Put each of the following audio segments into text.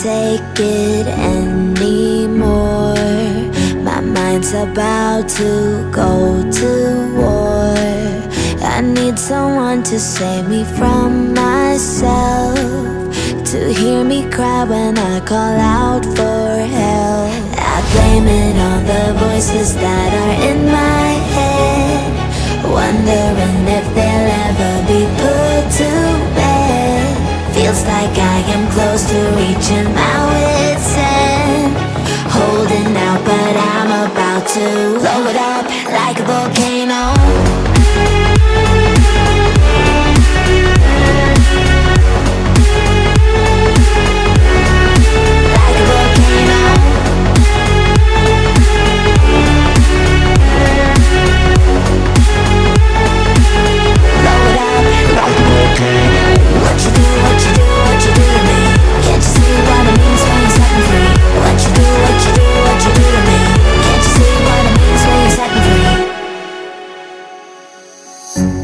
take it anymore. My mind's about to go to war. I need someone to save me from myself, to hear me cry when I call out for help. I blame it on the voices that are in my head, wondering if they'll ever be put to bed. Feels like I am close to reaching my wit's end, holding out but I'm about to blow it up like a volcano.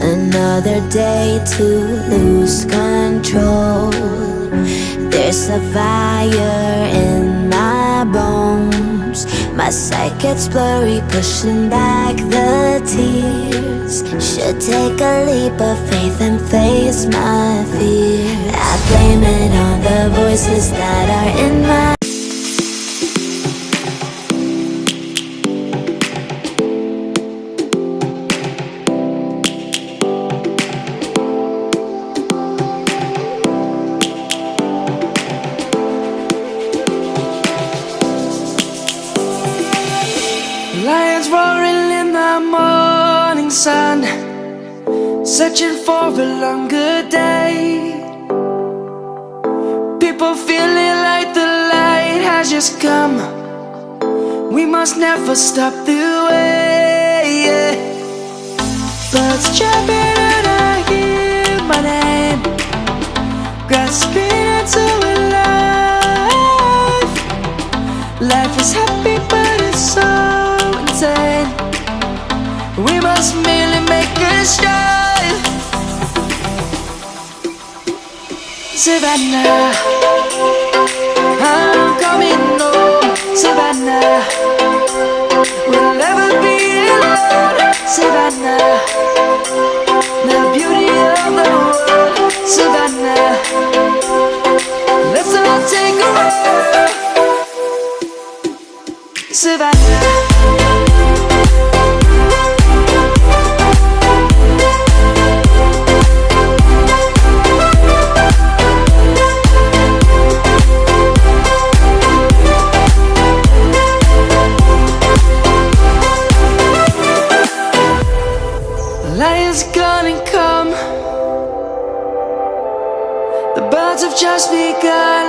Another day to lose control. There's a fire in my bones. My sight gets blurry, pushing back the tears. Should take a leap of faith and face my fear. I blame it on the voices that are in my lions roaring in the morning sun, searching for a longer day. People feeling like the light has just come. We must never stop the way. Birds chirping and I hear my name, grasping into a life. Life is happy but it's so insane. We must merely make a strive. Savannah, I'm coming home. Savannah, we'll never be alone. Savannah, the beauty of the world. Savannah, let's all take a ride. Savannah, lion's gonna come. The birds have just begun.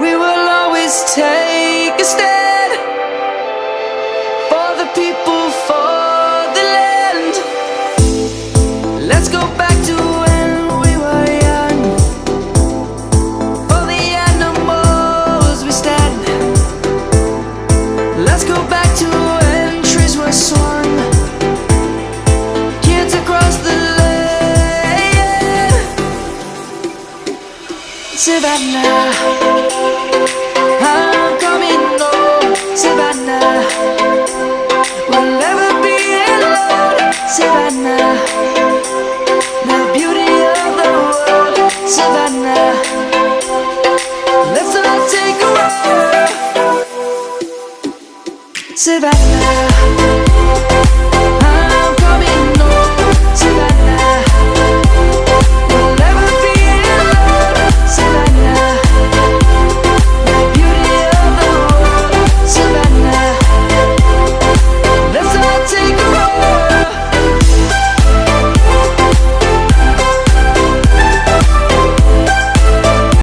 We will always take a stand for the people, for the land. Let's go back to when we were young. For the animals we stand. Let's go back to when trees were swung, kids across the land. Savannah, I'm coming home. Savannah, we'll never be alone. Savannah, the beauty of the world. Savannah, let's all take a ride. Savannah.